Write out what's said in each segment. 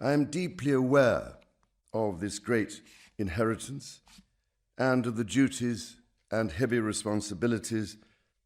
I am deeply aware of this great inheritance and of the duties and heavy responsibilities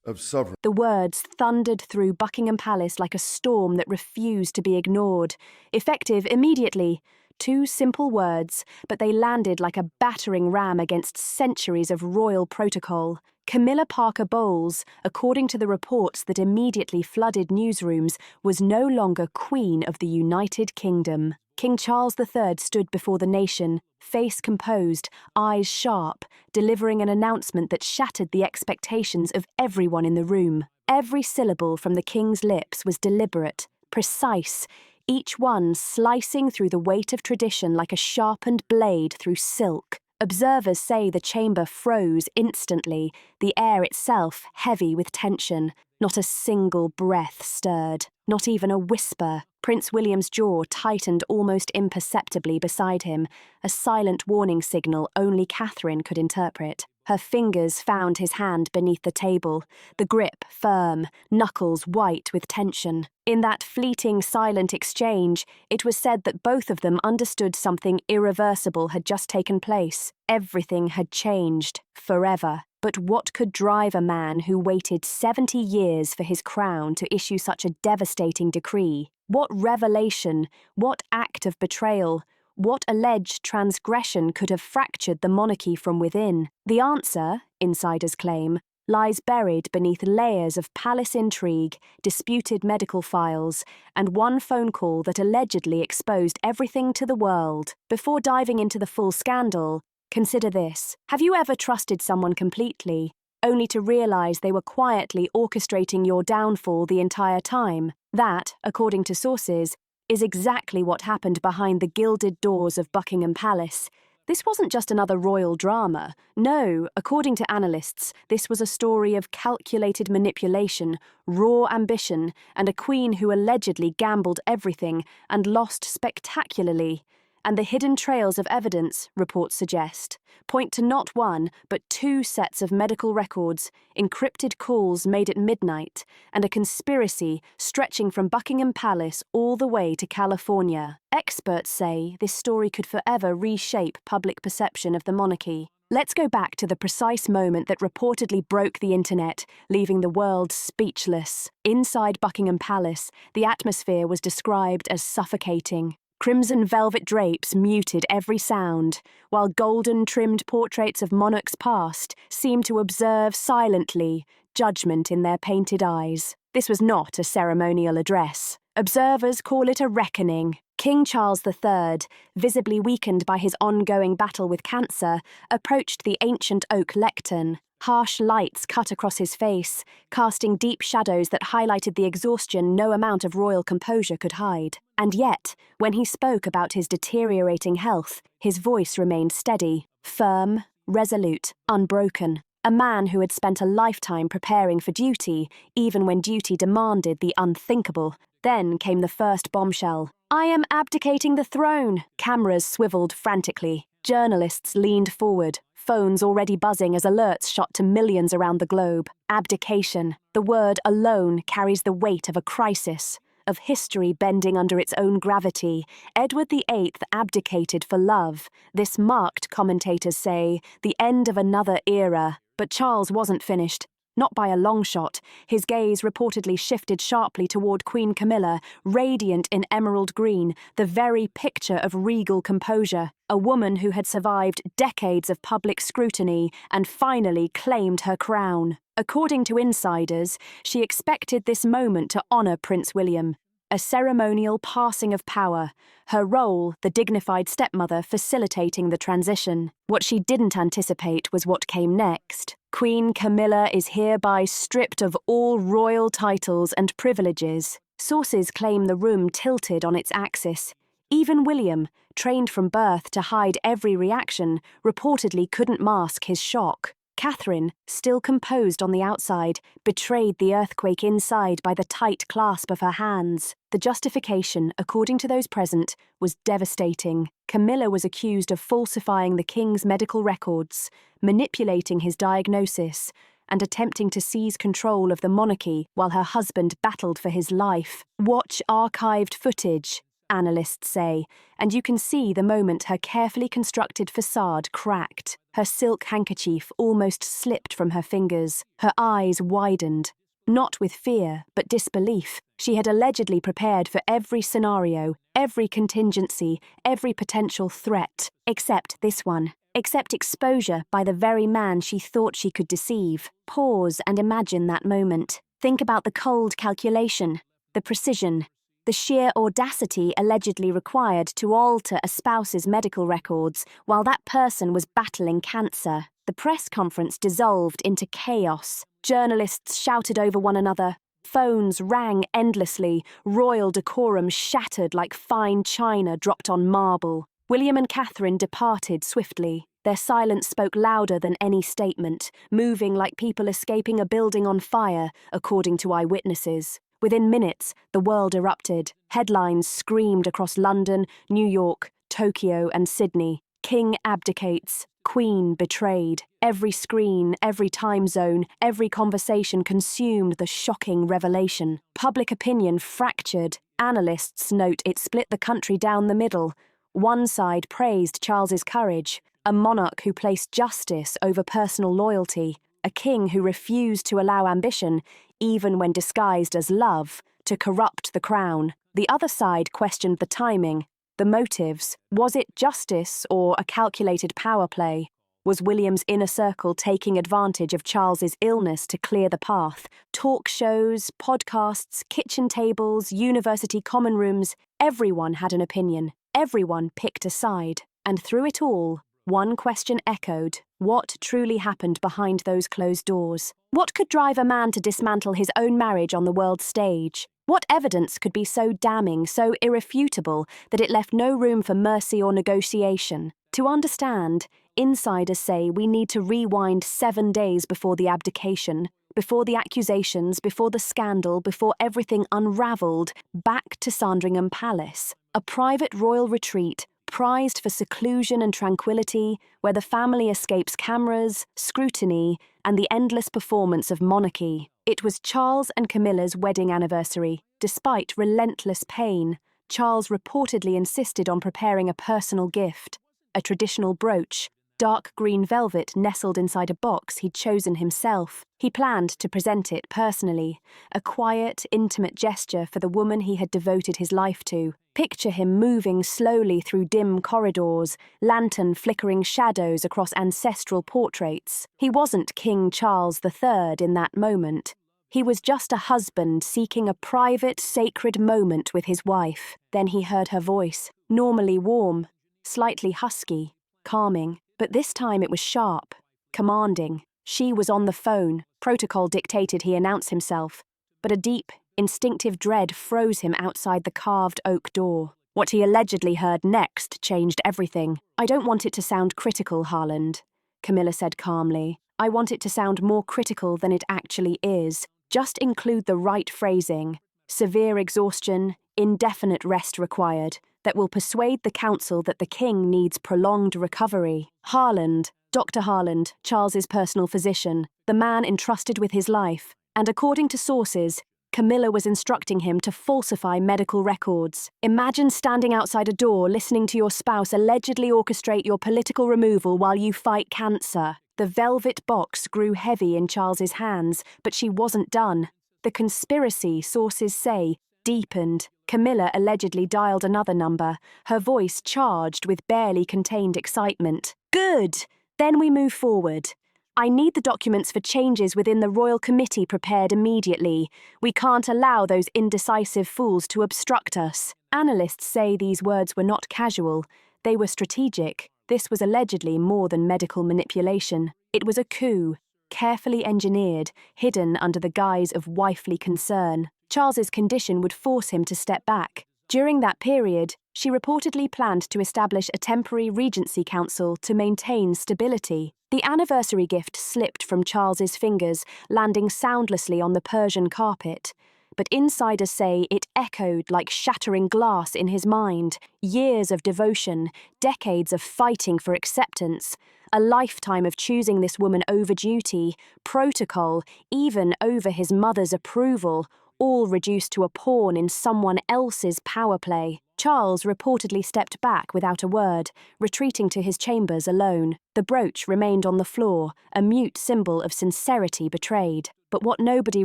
of sovereign. The words thundered through Buckingham Palace like a storm that refused to be ignored. Effective immediately. 2 simple words, but they landed like a battering ram against centuries of royal protocol. Camilla Parker Bowles, according to the reports that immediately flooded newsrooms, was no longer Queen of the United Kingdom. King Charles III stood before the nation, face composed, eyes sharp, delivering an announcement that shattered the expectations of everyone in the room. Every syllable from the king's lips was deliberate, precise, each one slicing through the weight of tradition like a sharpened blade through silk. Observers say the chamber froze instantly, the air itself heavy with tension. Not a single breath stirred, not even a whisper. Prince William's jaw tightened almost imperceptibly beside him, a silent warning signal only Catherine could interpret. Her fingers found his hand beneath the table, the grip firm, knuckles white with tension. In that fleeting, silent exchange, it was said that both of them understood something irreversible had just taken place. Everything had changed, forever. But what could drive a man who waited 70 years for his crown to issue such a devastating decree? What revelation, what act of betrayal, what alleged transgression could have fractured the monarchy from within? The answer, insiders claim, lies buried beneath layers of palace intrigue, disputed medical files, and one phone call that allegedly exposed everything to the world. Before diving into the full scandal, consider this. Have you ever trusted someone completely, only to realize they were quietly orchestrating your downfall the entire time? That, according to sources, is exactly what happened behind the gilded doors of Buckingham Palace. This wasn't just another royal drama. No, according to analysts, this was a story of calculated manipulation, raw ambition, and a queen who allegedly gambled everything and lost spectacularly. And the hidden trails of evidence, reports suggest, point to not one, but 2 sets of medical records, encrypted calls made at midnight, and a conspiracy stretching from Buckingham Palace all the way to California. Experts say this story could forever reshape public perception of the monarchy. Let's go back to the precise moment that reportedly broke the internet, leaving the world speechless. Inside Buckingham Palace, the atmosphere was described as suffocating. Crimson velvet drapes muted every sound, while golden-trimmed portraits of monarchs past seemed to observe silently, judgment in their painted eyes. This was not a ceremonial address. Observers call it a reckoning. King Charles III, visibly weakened by his ongoing battle with cancer, approached the ancient oak lectern. Harsh lights cut across his face, casting deep shadows that highlighted the exhaustion no amount of royal composure could hide. And yet, when he spoke about his deteriorating health, his voice remained steady, firm, resolute, unbroken. A man who had spent a lifetime preparing for duty, even when duty demanded the unthinkable. Then came the first bombshell. "I am abdicating the throne." Cameras swiveled frantically. Journalists leaned forward, phones already buzzing as alerts shot to millions around the globe. Abdication. The word alone carries the weight of a crisis, of history bending under its own gravity. Edward VIII abdicated for love. This marked, commentators say, the end of another era. But Charles wasn't finished. Not by a long shot. His gaze reportedly shifted sharply toward Queen Camilla, radiant in emerald green, the very picture of regal composure. A woman who had survived decades of public scrutiny and finally claimed her crown. According to insiders, she expected this moment to honor Prince William. A ceremonial passing of power, her role, the dignified stepmother, facilitating the transition. What she didn't anticipate was what came next. Queen Camilla is hereby stripped of all royal titles and privileges. Sources claim the room tilted on its axis. Even William, trained from birth to hide every reaction, reportedly couldn't mask his shock. Catherine, still composed on the outside, betrayed the earthquake inside by the tight clasp of her hands. The justification, according to those present, was devastating. Camilla was accused of falsifying the king's medical records, manipulating his diagnosis, and attempting to seize control of the monarchy while her husband battled for his life. Watch archived footage. analysts say, and you can see the moment her carefully constructed facade cracked. Her silk handkerchief almost slipped from her fingers. Her eyes widened. Not with fear, but disbelief. She had allegedly prepared for every scenario, every contingency, every potential threat, except this one. Except exposure by the very man she thought she could deceive. Pause and imagine that moment. Think about the cold calculation, the precision, the sheer audacity allegedly required to alter a spouse's medical records while that person was battling cancer. The press conference dissolved into chaos. Journalists shouted over one another. Phones rang endlessly. Royal decorum shattered like fine china dropped on marble. William and Catherine departed swiftly. Their silence spoke louder than any statement, moving like people escaping a building on fire, according to eyewitnesses. Within minutes, the world erupted. Headlines screamed across London, New York, Tokyo, and Sydney. King abdicates. Queen betrayed. Every screen, every time zone, every conversation consumed the shocking revelation. Public opinion fractured. Analysts note it split the country down the middle. One side praised Charles's courage, a monarch who placed justice over personal loyalty, a king who refused to allow ambition, even when disguised as love, to corrupt the crown. The other side questioned the timing, the motives. Was it justice or a calculated power play? Was William's inner circle taking advantage of Charles's illness to clear the path? Talk shows, podcasts, kitchen tables, university common rooms, everyone had an opinion. Everyone picked a side. And through it all, one question echoed: what truly happened behind those closed doors? What could drive a man to dismantle his own marriage on the world stage? What evidence could be so damning, so irrefutable, that it left no room for mercy or negotiation? To understand, insiders say we need to rewind 7 days before the abdication, before the accusations, before the scandal, before everything unravelled, back to Sandringham Palace, a private royal retreat, prized for seclusion and tranquility, where the family escapes cameras, scrutiny, and the endless performance of monarchy. It was Charles and Camilla's wedding anniversary. Despite relentless pain, Charles reportedly insisted on preparing a personal gift, a traditional brooch, dark green velvet nestled inside a box he'd chosen himself. He planned to present it personally, a quiet, intimate gesture for the woman he had devoted his life to. Picture him moving slowly through dim corridors, lantern flickering shadows across ancestral portraits. He wasn't King Charles III in that moment. He was just a husband seeking a private, sacred moment with his wife. Then he heard her voice, normally warm, slightly husky, calming. But this time it was sharp, commanding. She was on the phone. Protocol dictated he announce himself. But a deep, instinctive dread froze him outside the carved oak door. What he allegedly heard next changed everything. "I don't want it to sound critical, Harland," Camilla said calmly. "I want it to sound more critical than it actually is. Just include the right phrasing. Severe exhaustion, indefinite rest required, that will persuade the council that the king needs prolonged recovery." Harland, Dr. Harland, Charles's personal physician, the man entrusted with his life, and according to sources, Camilla was instructing him to falsify medical records. Imagine standing outside a door listening to your spouse allegedly orchestrate your political removal while you fight cancer. The velvet box grew heavy in Charles's hands, but she wasn't done. The conspiracy, sources say, deepened. Camilla allegedly dialed another number, her voice charged with barely contained excitement. "Good! Then we move forward. I need the documents for changes within the Royal Committee prepared immediately. We can't allow those indecisive fools to obstruct us." Analysts say these words were not casual. They were strategic. This was allegedly more than medical manipulation. It was a coup, carefully engineered, hidden under the guise of wifely concern. Charles's condition would force him to step back. During that period, she reportedly planned to establish a temporary regency council to maintain stability. The anniversary gift slipped from Charles's fingers, landing soundlessly on the Persian carpet. But insiders say it echoed like shattering glass in his mind. Years of devotion, decades of fighting for acceptance, a lifetime of choosing this woman over duty, protocol, even over his mother's approval, all reduced to a pawn in someone else's power play. Charles reportedly stepped back without a word, retreating to his chambers alone. The brooch remained on the floor, a mute symbol of sincerity betrayed. But what nobody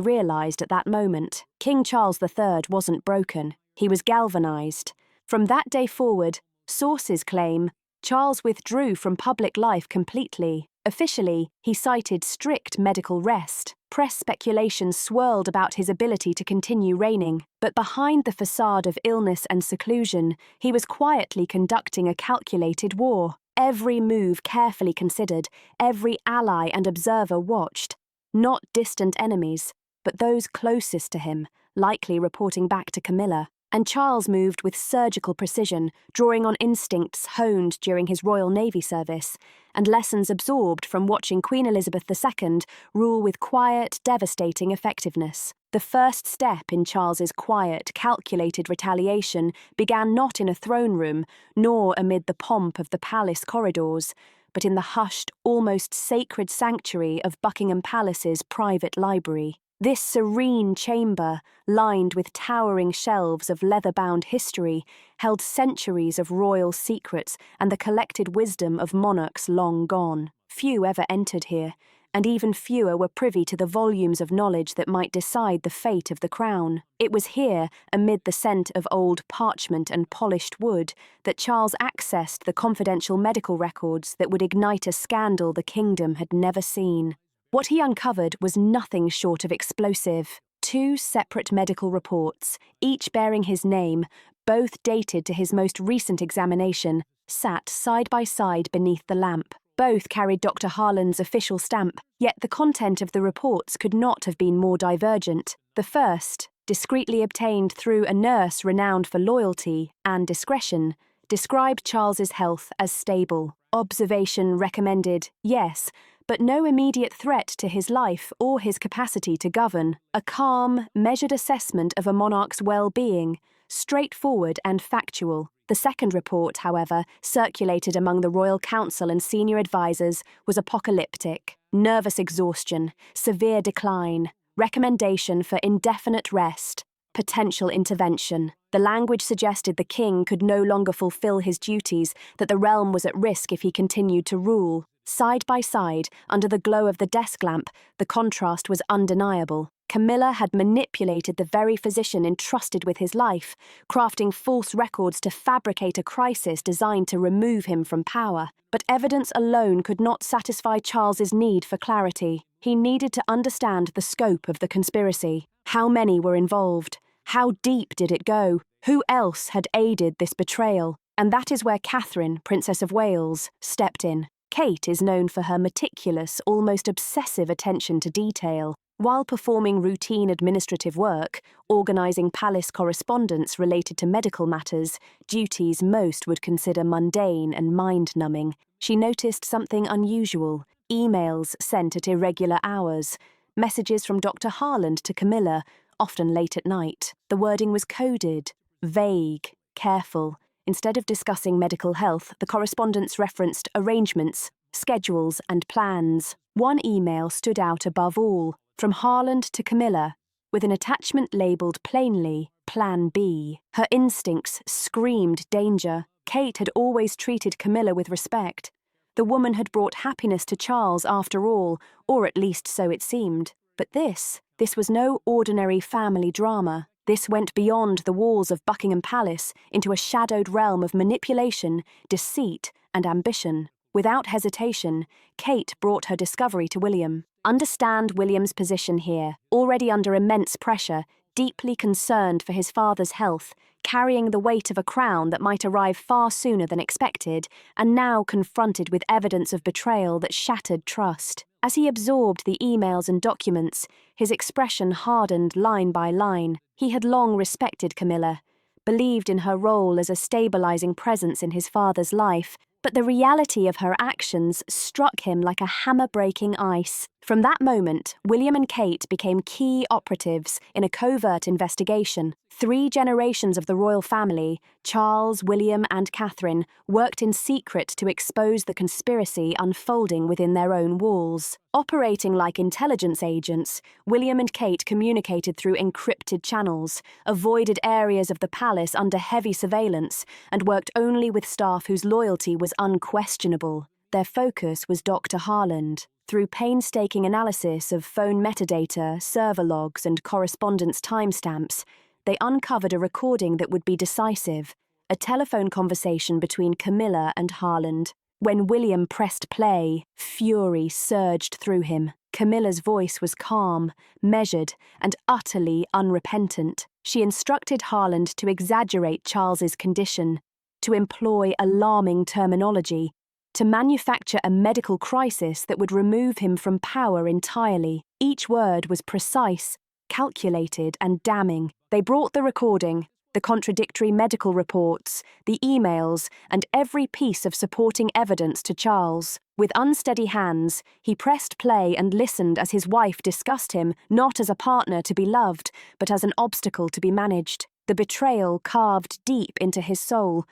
realized at that moment, King Charles III wasn't broken. He was galvanized. From that day forward, sources claim Charles withdrew from public life completely. Officially, he cited strict medical rest. Press speculation swirled about his ability to continue reigning, but behind the facade of illness and seclusion, he was quietly conducting a calculated war. Every move carefully considered, every ally and observer watched. Not distant enemies, but those closest to him, likely reporting back to Camilla. And Charles moved with surgical precision, drawing on instincts honed during his Royal Navy service, and lessons absorbed from watching Queen Elizabeth II rule with quiet, devastating effectiveness. The first step in Charles's quiet, calculated retaliation began not in a throne room, nor amid the pomp of the palace corridors, but in the hushed, almost sacred sanctuary of Buckingham Palace's private library. This serene chamber, lined with towering shelves of leather-bound history, held centuries of royal secrets and the collected wisdom of monarchs long gone. Few ever entered here, and even fewer were privy to the volumes of knowledge that might decide the fate of the crown. It was here, amid the scent of old parchment and polished wood, that Charles accessed the confidential medical records that would ignite a scandal the kingdom had never seen. What he uncovered was nothing short of explosive. 2 separate medical reports, each bearing his name, both dated to his most recent examination, sat side by side beneath the lamp. Both carried Dr. Harland's official stamp, yet the content of the reports could not have been more divergent. The first, discreetly obtained through a nurse renowned for loyalty and discretion, described Charles's health as stable. Observation recommended, yes, but no immediate threat to his life or his capacity to govern. A calm, measured assessment of a monarch's well-being, straightforward and factual. The second report, however, circulated among the royal council and senior advisors, was apocalyptic. Nervous exhaustion, severe decline, recommendation for indefinite rest, potential intervention. The language suggested the king could no longer fulfill his duties, that the realm was at risk if he continued to rule. Side by side, under the glow of the desk lamp, the contrast was undeniable. Camilla had manipulated the very physician entrusted with his life, crafting false records to fabricate a crisis designed to remove him from power. But evidence alone could not satisfy Charles's need for clarity. He needed to understand the scope of the conspiracy. How many were involved? How deep did it go? Who else had aided this betrayal? And that is where Catherine, Princess of Wales, stepped in. Kate is known for her meticulous, almost obsessive attention to detail. While performing routine administrative work, organising palace correspondence related to medical matters, duties most would consider mundane and mind-numbing, she noticed something unusual. Emails sent at irregular hours, messages from Dr. Harland to Camilla, often late at night. The wording was coded, vague, careful. Instead of discussing medical health, the correspondence referenced arrangements, schedules, and plans. One email stood out above all, from Harland to Camilla, with an attachment labelled plainly Plan B. Her instincts screamed danger. Kate had always treated Camilla with respect. The woman had brought happiness to Charles after all, or at least so it seemed. But this was no ordinary family drama. This went beyond the walls of Buckingham Palace into a shadowed realm of manipulation, deceit, and ambition. Without hesitation, Kate brought her discovery to William. Understand William's position here, already under immense pressure, deeply concerned for his father's health, carrying the weight of a crown that might arrive far sooner than expected, and now confronted with evidence of betrayal that shattered trust. As he absorbed the emails and documents, his expression hardened line by line. He had long respected Camilla, believed in her role as a stabilizing presence in his father's life, but the reality of her actions struck him like a hammer breaking ice. From that moment, William and Kate became key operatives in a covert investigation. 3 generations of the royal family, Charles, William, and Catherine, worked in secret to expose the conspiracy unfolding within their own walls. Operating like intelligence agents, William and Kate communicated through encrypted channels, avoided areas of the palace under heavy surveillance, and worked only with staff whose loyalty was unquestionable. Their focus was Dr. Harland. Through painstaking analysis of phone metadata, server logs, and correspondence timestamps, they uncovered a recording that would be decisive, a telephone conversation between Camilla and Harland. When William pressed play, fury surged through him. Camilla's voice was calm, measured, and utterly unrepentant. She instructed Harland to exaggerate Charles's condition, to employ alarming terminology, to manufacture a medical crisis that would remove him from power entirely. Each word was precise, calculated, and damning. They brought the recording, the contradictory medical reports, the emails, and every piece of supporting evidence to Charles. With unsteady hands, he pressed play and listened as his wife discussed him not as a partner to be loved, but as an obstacle to be managed. The betrayal carved deep into his soul.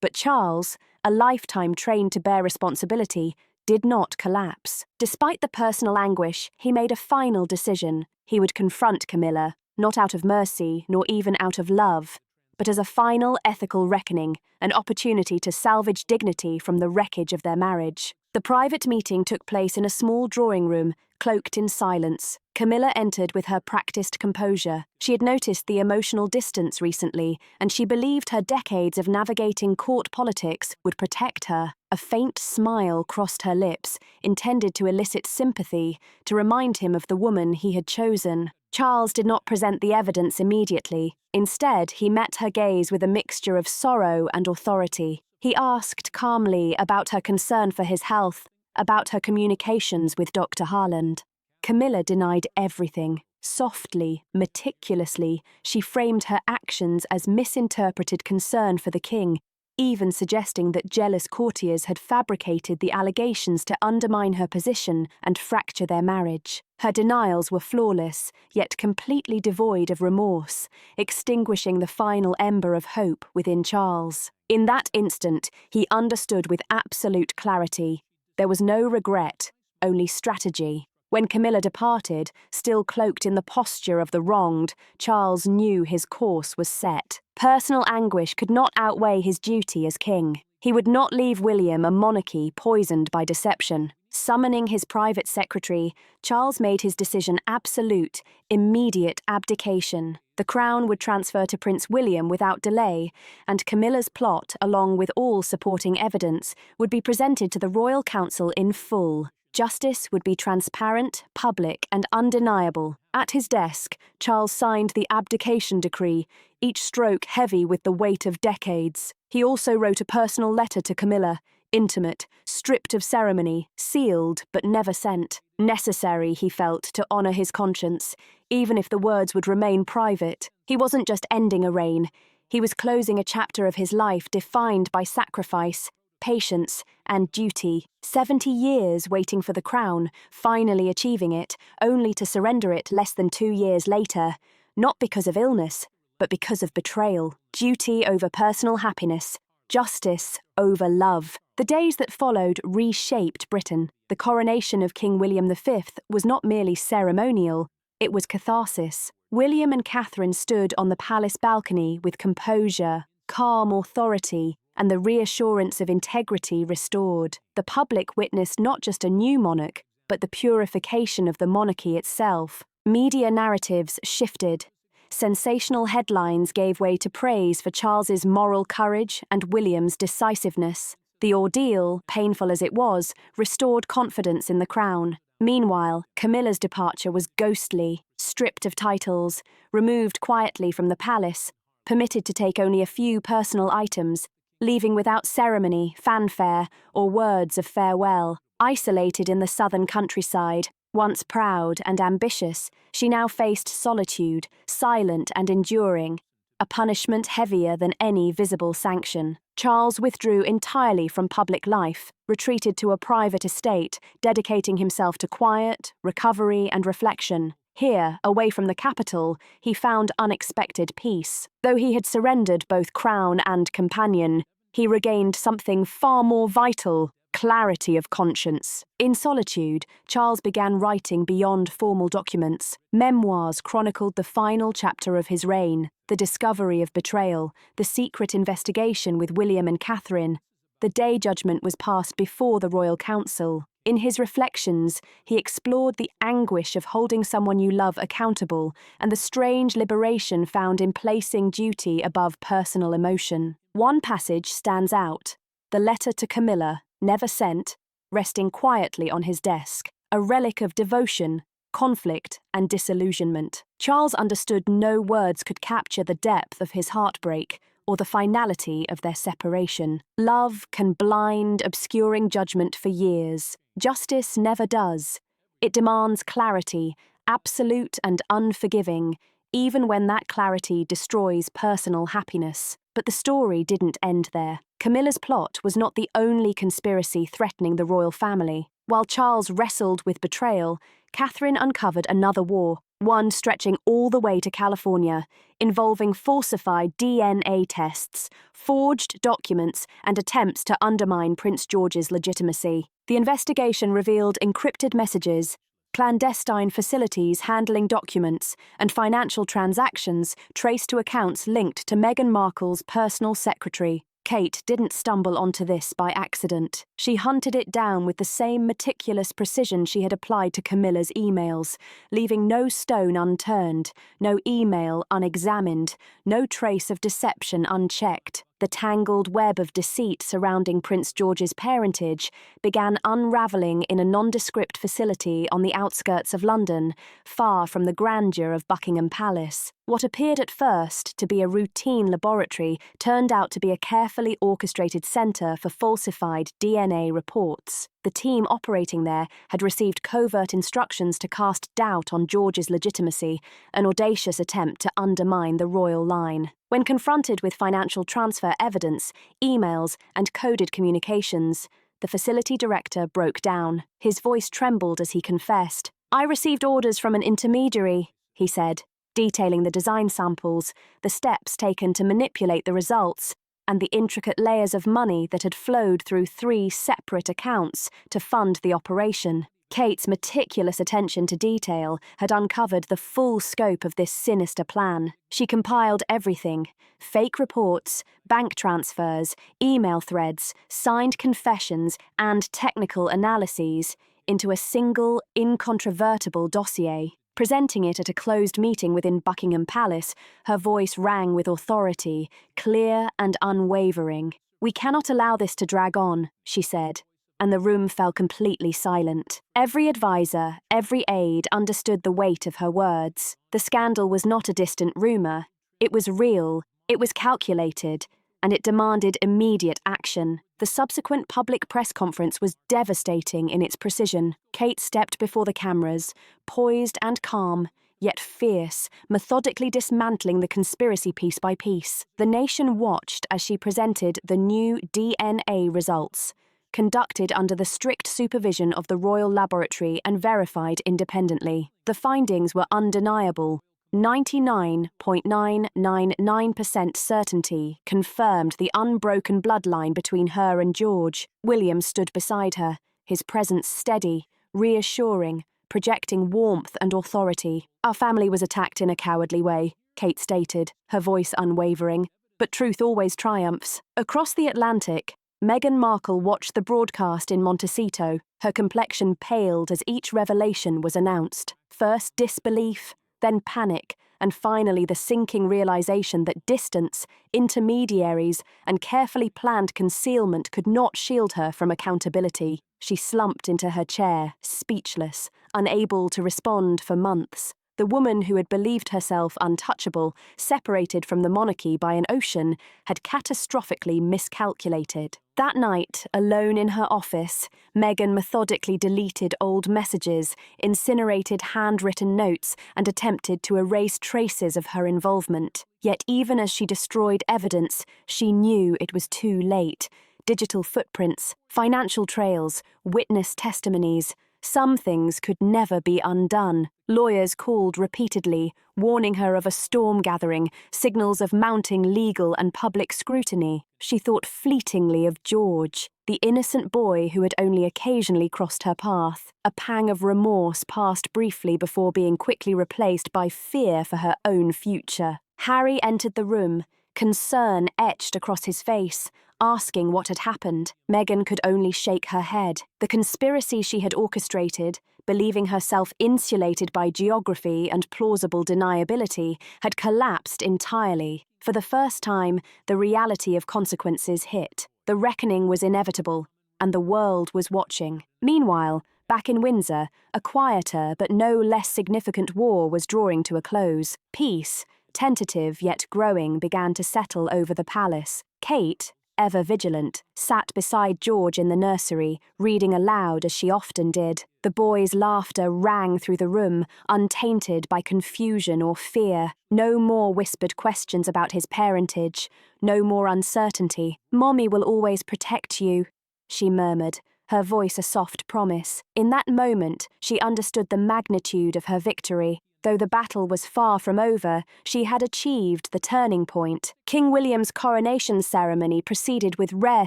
But Charles, a lifetime trained to bear responsibility, did not collapse. Despite the personal anguish, he made a final decision. He would confront Camilla, not out of mercy, nor even out of love, but as a final ethical reckoning, an opportunity to salvage dignity from the wreckage of their marriage. The private meeting took place in a small drawing room, cloaked in silence. Camilla entered with her practiced composure. She had noticed the emotional distance recently, and she believed her decades of navigating court politics would protect her. A faint smile crossed her lips, intended to elicit sympathy, to remind him of the woman he had chosen. Charles did not present the evidence immediately. Instead, he met her gaze with a mixture of sorrow and authority. He asked calmly about her concern for his health, about her communications with Dr. Harland. Camilla denied everything. Softly, meticulously, she framed her actions as misinterpreted concern for the king, even suggesting that jealous courtiers had fabricated the allegations to undermine her position and fracture their marriage. Her denials were flawless, yet completely devoid of remorse, extinguishing the final ember of hope within Charles. In that instant, he understood with absolute clarity. There was no regret, only strategy. When Camilla departed, still cloaked in the posture of the wronged, Charles knew his course was set. Personal anguish could not outweigh his duty as king. He would not leave William a monarchy poisoned by deception. Summoning his private secretary, Charles made his decision absolute, immediate abdication. The crown would transfer to Prince William without delay, and Camilla's plot, along with all supporting evidence, would be presented to the Royal Council in full. Justice would be transparent, public, and undeniable. At his desk, Charles signed the abdication decree, each stroke heavy with the weight of decades. He also wrote a personal letter to Camilla, intimate, stripped of ceremony, sealed but never sent. Necessary, he felt, to honour his conscience, even if the words would remain private. He wasn't just ending a reign. He was closing a chapter of his life defined by sacrifice, patience, and duty. 70 years waiting for the crown, finally achieving it, only to surrender it less than 2 years later, not because of illness, but because of betrayal. Duty over personal happiness, justice over love. The days that followed reshaped Britain. The coronation of King William V was not merely ceremonial, it was catharsis. William and Catherine stood on the palace balcony with composure, calm authority, and the reassurance of integrity restored. The public witnessed not just a new monarch, but the purification of the monarchy itself. Media narratives shifted. Sensational headlines gave way to praise for Charles's moral courage and William's decisiveness. The ordeal, painful as it was, restored confidence in the crown. Meanwhile, Camilla's departure was ghostly, stripped of titles, removed quietly from the palace, permitted to take only a few personal items, leaving without ceremony, fanfare, or words of farewell. Isolated in the southern countryside, once proud and ambitious, she now faced solitude, silent and enduring, a punishment heavier than any visible sanction. Charles withdrew entirely from public life, retreated to a private estate, dedicating himself to quiet, recovery, and reflection. Here, away from the capital, he found unexpected peace. Though he had surrendered both crown and companion, he regained something far more vital: clarity of conscience. In solitude, Charles began writing beyond formal documents. Memoirs chronicled the final chapter of his reign, the discovery of betrayal, the secret investigation with William and Catherine. The day judgment was passed before the royal council. In his reflections, he explored the anguish of holding someone you love accountable and the strange liberation found in placing duty above personal emotion. One passage stands out: the letter to Camilla, never sent, resting quietly on his desk, a relic of devotion, conflict, and disillusionment. Charles understood no words could capture the depth of his heartbreak or the finality of their separation. Love can blind, obscuring judgment for years. Justice never does. It demands clarity, absolute and unforgiving, even when that clarity destroys personal happiness. But the story didn't end there. Camilla's plot was not the only conspiracy threatening the royal family. While Charles wrestled with betrayal, Catherine uncovered another war, one stretching all the way to California, involving falsified DNA tests, forged documents, and attempts to undermine Prince George's legitimacy. The investigation revealed encrypted messages, clandestine facilities handling documents, and financial transactions traced to accounts linked to Meghan Markle's personal secretary. Kate didn't stumble onto this by accident. She hunted it down with the same meticulous precision she had applied to Camilla's emails, leaving no stone unturned, no email unexamined, no trace of deception unchecked. The tangled web of deceit surrounding Prince George's parentage began unravelling in a nondescript facility on the outskirts of London, far from the grandeur of Buckingham Palace. What appeared at first to be a routine laboratory turned out to be a carefully orchestrated centre for falsified DNA reports. The team operating there had received covert instructions to cast doubt on George's legitimacy, an audacious attempt to undermine the royal line. When confronted with financial transfer evidence, emails, and coded communications, the facility director broke down. His voice trembled as he confessed. "I received orders from an intermediary," he said, detailing the design samples, the steps taken to manipulate the results, and the intricate layers of money that had flowed through 3 separate accounts to fund the operation. Kate's meticulous attention to detail had uncovered the full scope of this sinister plan. She compiled everything: fake reports, bank transfers, email threads, signed confessions, and technical analyses into a single, incontrovertible dossier. Presenting it at a closed meeting within Buckingham Palace, her voice rang with authority, clear and unwavering. "We cannot allow this to drag on," she said, and the room fell completely silent. Every advisor, every aide understood the weight of her words. The scandal was not a distant rumour. It was real, it was calculated, and it demanded immediate action. The subsequent public press conference was devastating in its precision. Kate stepped before the cameras, poised and calm, yet fierce, methodically dismantling the conspiracy piece by piece. The nation watched as she presented the new DNA results, conducted under the strict supervision of the Royal Laboratory and verified independently. The findings were undeniable. 99.999% certainty confirmed the unbroken bloodline between her and George. William stood beside her, his presence steady, reassuring, projecting warmth and authority. "Our family was attacked in a cowardly way," Kate stated, her voice unwavering. But truth always triumphs. Across the Atlantic, Meghan Markle watched the broadcast in Montecito. Her complexion paled as each revelation was announced. First disbelief, then panic, and finally the sinking realization that distance, intermediaries, and carefully planned concealment could not shield her from accountability. She slumped into her chair, speechless, unable to respond for months. The woman who had believed herself untouchable, separated from the monarchy by an ocean, had catastrophically miscalculated. That night, alone in her office, Meghan methodically deleted old messages, incinerated handwritten notes, and attempted to erase traces of her involvement. Yet even as she destroyed evidence, she knew it was too late. Digital footprints, financial trails, witness testimonies, Some things could never be undone. Lawyers called repeatedly, warning her of a storm gathering, signals of mounting legal and public scrutiny. She thought fleetingly of George, the innocent boy who had only occasionally crossed her path. A pang of remorse passed briefly before being quickly replaced by fear for her own future. Harry entered the room, concern etched across his face, asking what had happened. Meghan could only shake her head. The conspiracy she had orchestrated, believing herself insulated by geography and plausible deniability, had collapsed entirely. For the first time, the reality of consequences hit. The reckoning was inevitable, and the world was watching. Meanwhile, back in Windsor, a quieter but no less significant war was drawing to a close. Peace, tentative yet growing, began to settle over the palace. Kate, ever vigilant, sat beside George in the nursery, reading aloud as she often did. The boy's laughter rang through the room, untainted by confusion or fear. No more whispered questions about his parentage, no more uncertainty. "Mommy will always protect you," she murmured, her voice a soft promise. In that moment, she understood the magnitude of her victory. Though the battle was far from over, she had achieved the turning point. King William's coronation ceremony proceeded with rare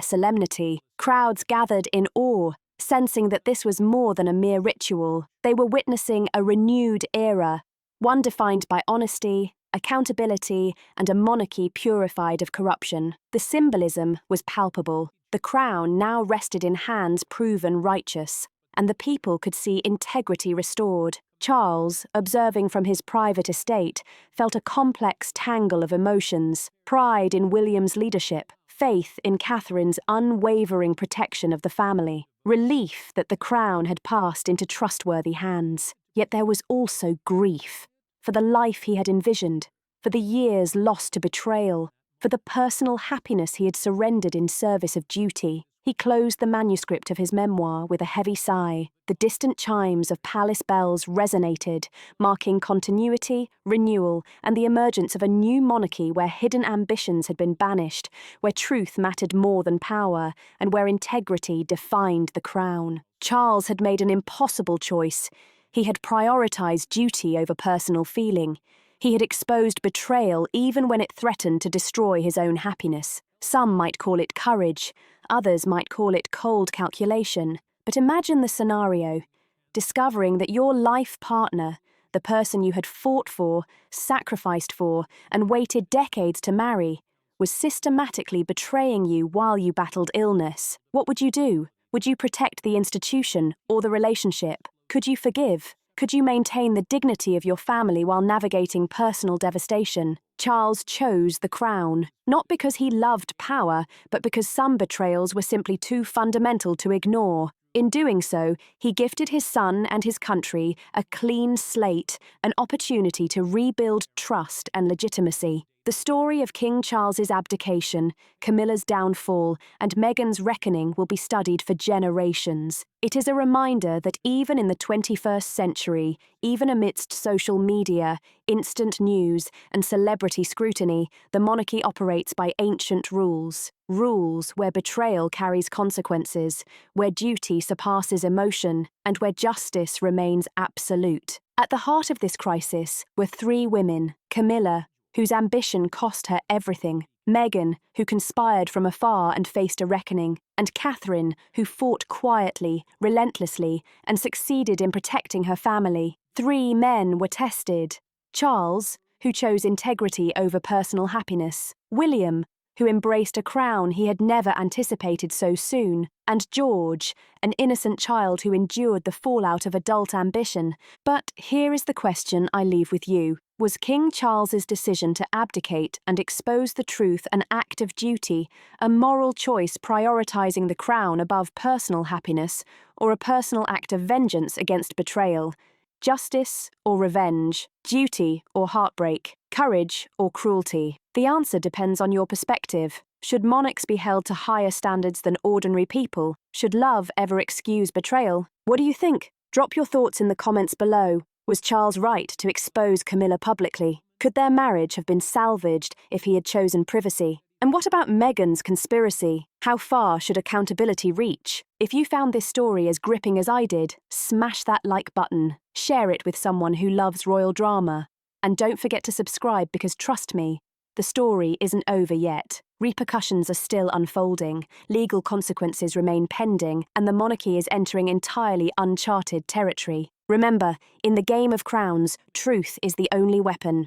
solemnity. Crowds gathered in awe, sensing that this was more than a mere ritual. They were witnessing a renewed era, one defined by honesty, accountability, and a monarchy purified of corruption. The symbolism was palpable. The crown now rested in hands proven righteous, and the people could see integrity restored. Charles, observing from his private estate, felt a complex tangle of emotions: pride in William's leadership, faith in Catherine's unwavering protection of the family, relief that the crown had passed into trustworthy hands. Yet there was also grief, for the life he had envisioned, for the years lost to betrayal, for the personal happiness he had surrendered in service of duty. He closed the manuscript of his memoir with a heavy sigh. The distant chimes of palace bells resonated, marking continuity, renewal, and the emergence of a new monarchy where hidden ambitions had been banished, where truth mattered more than power, and where integrity defined the crown. Charles had made an impossible choice. He had prioritized duty over personal feeling. He had exposed betrayal even when it threatened to destroy his own happiness. Some might call it courage, others might call it cold calculation. But imagine the scenario: discovering that your life partner, the person you had fought for, sacrificed for, and waited decades to marry, was systematically betraying you while you battled illness. What would you do? Would you protect the institution or the relationship? Could you forgive? Could you maintain the dignity of your family while navigating personal devastation? Charles chose the crown, not because he loved power, but because some betrayals were simply too fundamental to ignore. In doing so, he gifted his son and his country a clean slate, an opportunity to rebuild trust and legitimacy. The story of King Charles's abdication, Camilla's downfall, and Meghan's reckoning will be studied for generations. It is a reminder that even in the 21st century, even amidst social media, instant news, and celebrity scrutiny, the monarchy operates by ancient rules. Rules where betrayal carries consequences, where duty surpasses emotion, and where justice remains absolute. At the heart of this crisis were three women: Camilla, whose ambition cost her everything; Meghan, who conspired from afar and faced a reckoning; and Catherine, who fought quietly, relentlessly, and succeeded in protecting her family. Three men were tested: Charles, who chose integrity over personal happiness; William, who embraced a crown he had never anticipated so soon; and George, an innocent child who endured the fallout of adult ambition. But here is the question I leave with you. Was King Charles's decision to abdicate and expose the truth an act of duty, a moral choice prioritizing the crown above personal happiness, or a personal act of vengeance against betrayal? Justice or revenge? Duty or heartbreak? Courage or cruelty? The answer depends on your perspective. Should monarchs be held to higher standards than ordinary people? Should love ever excuse betrayal? What do you think? Drop your thoughts in the comments below. Was Charles right to expose Camilla publicly? Could their marriage have been salvaged if he had chosen privacy? And what about Meghan's conspiracy? How far should accountability reach? If you found this story as gripping as I did, smash that like button, share it with someone who loves royal drama. And don't forget to subscribe because trust me, the story isn't over yet. Repercussions are still unfolding, legal consequences remain pending, and the monarchy is entering entirely uncharted territory. Remember, in the game of crowns, truth is the only weapon.